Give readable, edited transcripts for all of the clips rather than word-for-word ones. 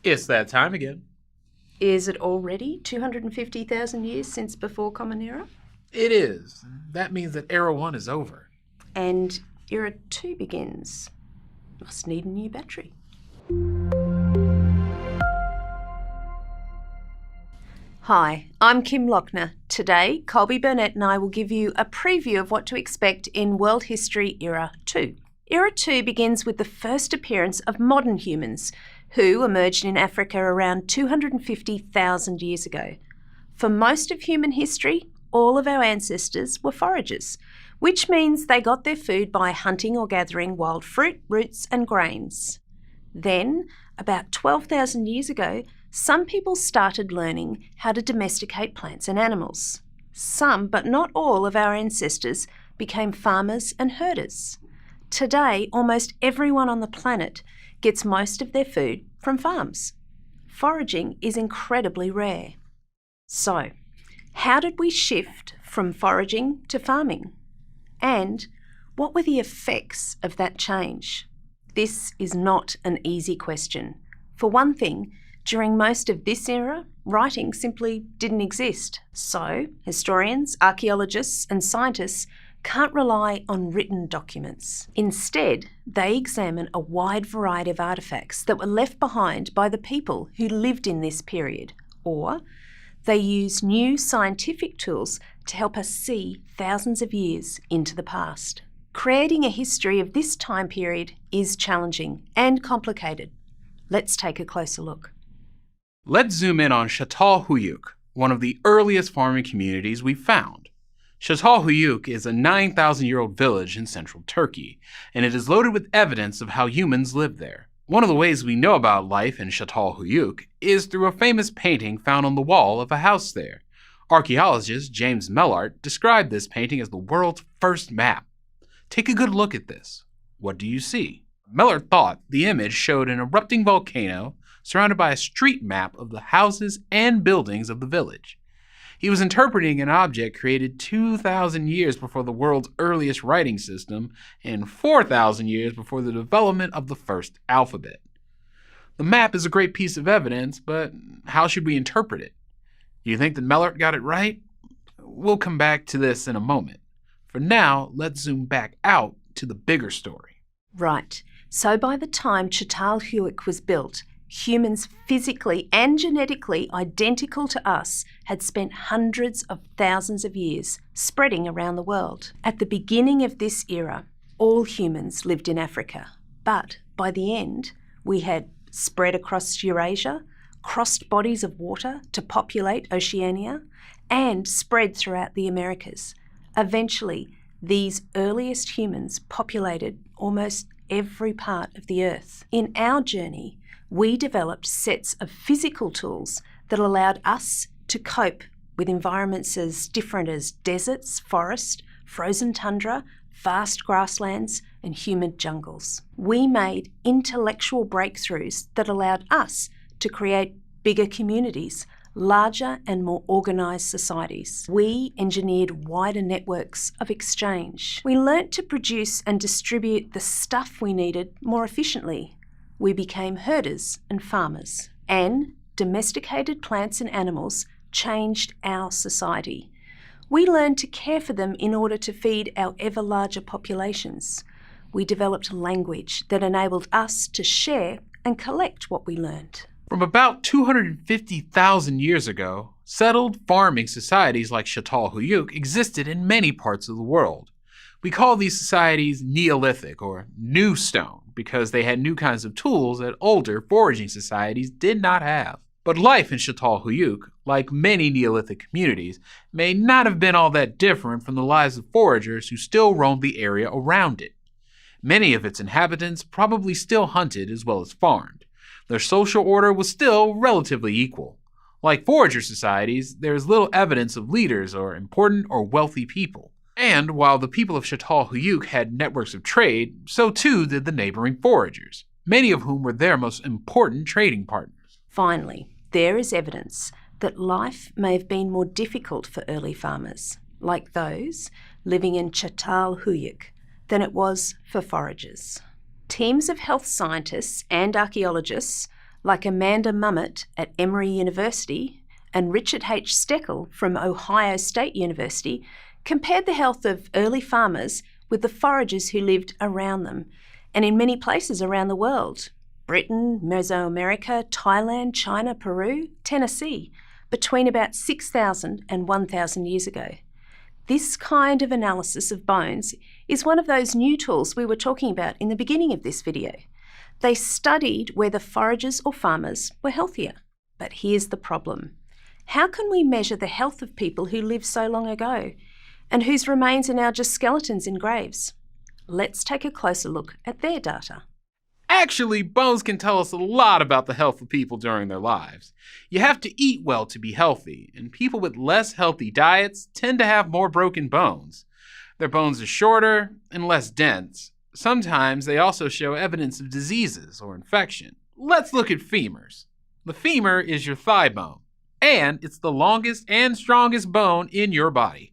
It's that time again. Is it already 250,000 years since before Common Era? It is. That means that Era-1 is over. And Era-2 begins. Must need a new battery. Hi, I'm Kim Lochner. Today, Colby Burnett and I will give you a preview of what to expect in World History Era-2. Era-2 begins with the first appearance of modern humans, who emerged in Africa around 250,000 years ago. For most of human history, all of our ancestors were foragers, which means they got their food by hunting or gathering wild fruit, roots and grains. Then, about 12,000 years ago, some people started learning how to domesticate plants and animals. Some, but not all, of our ancestors became farmers and herders. Today, almost everyone on the planet gets most of their food from farms. Foraging is incredibly rare. So, how did we shift from foraging to farming? And what were the effects of that change? This is not an easy question. For one thing, during most of this era, writing simply didn't exist. So, historians, archaeologists and scientists can't rely on written documents. Instead, they examine a wide variety of artefacts that were left behind by the people who lived in this period, or they use new scientific tools to help us see thousands of years into the past. Creating a history of this time period is challenging and complicated. Let's take a closer look. Let's zoom in on Chateau Huyuk, one of the earliest farming communities we've found. Chateau Huyuk is a 9,000-year-old village in central Turkey, and it is loaded with evidence of how humans lived there. One of the ways we know about life in Chateau Huyuk is through a famous painting found on the wall of a house there. Archaeologist James Mellart described this painting as the world's first map. Take a good look at this. What do you see? Mellart thought the image showed an erupting volcano surrounded by a street map of the houses and buildings of the village. He was interpreting an object created 2,000 years before the world's earliest writing system and 4,000 years before the development of the first alphabet. The map is a great piece of evidence, but how should we interpret it? Do you think that Mellart got it right? We'll come back to this in a moment. For now, let's zoom back out to the bigger story. Right. So by the time Chateau Huyuk was built, humans physically and genetically identical to us had spent hundreds of thousands of years spreading around the world. At the beginning of this era, all humans lived in Africa, but by the end, we had spread across Eurasia, crossed bodies of water to populate Oceania, and spread throughout the Americas. Eventually, these earliest humans populated almost every part of the Earth. In our journey, we developed sets of physical tools that allowed us to cope with environments as different as deserts, forest, frozen tundra, vast grasslands, and humid jungles. We made intellectual breakthroughs that allowed us to create bigger communities, larger and more organised societies. We engineered wider networks of exchange. We learnt to produce and distribute the stuff we needed more efficiently. We became herders and farmers, and domesticated plants and animals changed our society. We learned to care for them in order to feed our ever larger populations. We developed a language that enabled us to share and collect what we learned. From about 250,000 years ago, settled farming societies like Chateau Huyuk existed in many parts of the world. We call these societies Neolithic or New Stone because they had new kinds of tools that older foraging societies did not have. But life in Chateau Huyuk, like many Neolithic communities, may not have been all that different from the lives of foragers who still roamed the area around it. Many of its inhabitants probably still hunted as well as farmed. Their social order was still relatively equal. Like forager societies, there is little evidence of leaders or important or wealthy people. And while the people of Chateau Huyuk had networks of trade, so too did the neighboring foragers, many of whom were their most important trading partners. Finally, there is evidence that life may have been more difficult for early farmers, like those living in Chateau Huyuk, than it was for foragers. Teams of health scientists and archaeologists like Amanda Mummett at Emory University and Richard H. Steckel from Ohio State University, compared the health of early farmers with the foragers who lived around them, and in many places around the world: Britain, Mesoamerica, Thailand, China, Peru, Tennessee, between about 6,000 and 1,000 years ago. This kind of analysis of bones is one of those new tools we were talking about in the beginning of this video. They studied whether foragers or farmers were healthier. But here's the problem. How can we measure the health of people who lived so long ago and whose remains are now just skeletons in graves? Let's take a closer look at their data. Actually, bones can tell us a lot about the health of people during their lives. You have to eat well to be healthy, and people with less healthy diets tend to have more broken bones. Their bones are shorter and less dense. Sometimes they also show evidence of diseases or infection. Let's look at femurs. The femur is your thigh bone, and it's the longest and strongest bone in your body.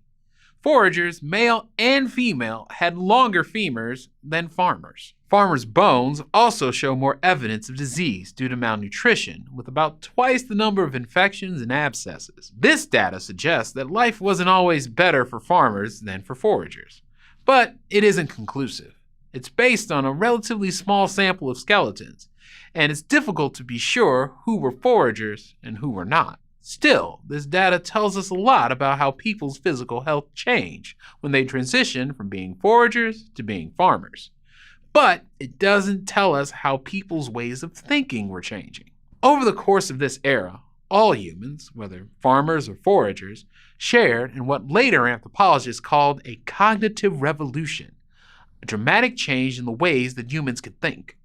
Foragers, male and female, had longer femurs than farmers. Farmers' bones also show more evidence of disease due to malnutrition, with about twice the number of infections and abscesses. This data suggests that life wasn't always better for farmers than for foragers. But it isn't conclusive. It's based on a relatively small sample of skeletons, and it's difficult to be sure who were foragers and who were not. Still, this data tells us a lot about how people's physical health change when they transition from being foragers to being farmers. But it doesn't tell us how people's ways of thinking were changing. Over the course of this era, all humans, whether farmers or foragers, shared in what later anthropologists called a cognitive revolution, a dramatic change in the ways that humans could think.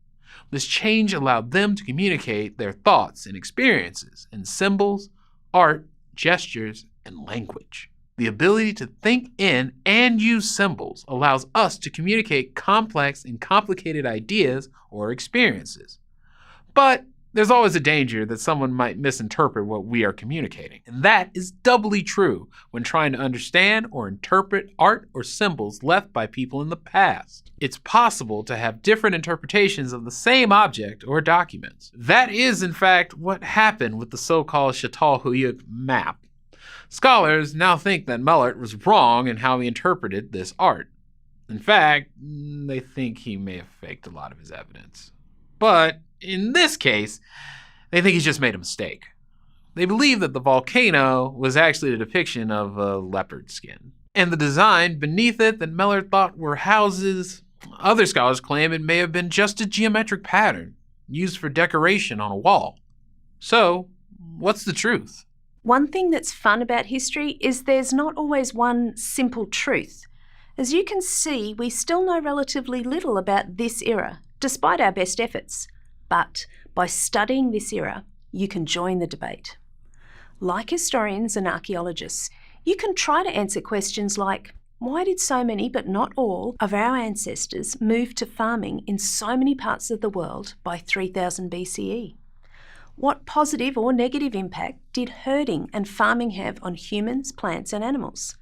This change allowed them to communicate their thoughts and experiences in symbols, art, gestures, and language. The ability to think in and use symbols allows us to communicate complex and complicated ideas or experiences. But there's always a danger that someone might misinterpret what we are communicating. And that is doubly true when trying to understand or interpret art or symbols left by people in the past. It's possible to have different interpretations of the same object or documents. That is, in fact, what happened with the so-called chateau huyuk map. Scholars now think that Mullert was wrong in how he interpreted this art. In fact, they think he may have faked a lot of his evidence. But in this case, they think he's just made a mistake. They believe that the volcano was actually a depiction of a leopard skin. And the design beneath it that Mullert thought were houses, other scholars claim it may have been just a geometric pattern used for decoration on a wall. So, what's the truth? One thing that's fun about history is there's not always one simple truth. As you can see, we still know relatively little about this era, despite our best efforts. But by studying this era, you can join the debate. Like historians and archaeologists, you can try to answer questions like, why did so many, but not all, of our ancestors move to farming in so many parts of the world by 3000 BCE? What positive or negative impact did herding and farming have on humans, plants, and animals?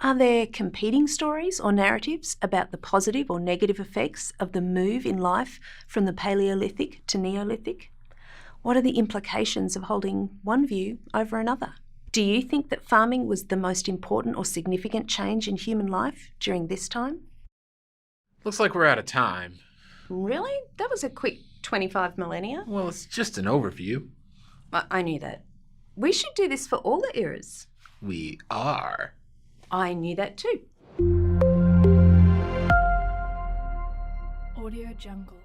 Are there competing stories or narratives about the positive or negative effects of the move in life from the Paleolithic to Neolithic? What are the implications of holding one view over another? Do you think that farming was the most important or significant change in human life during this time? Looks like we're out of time. Really? That was a quick 25 millennia. Well, it's just an overview. I knew that. We should do this for all the eras. We are. I knew that too. Audio Jungle.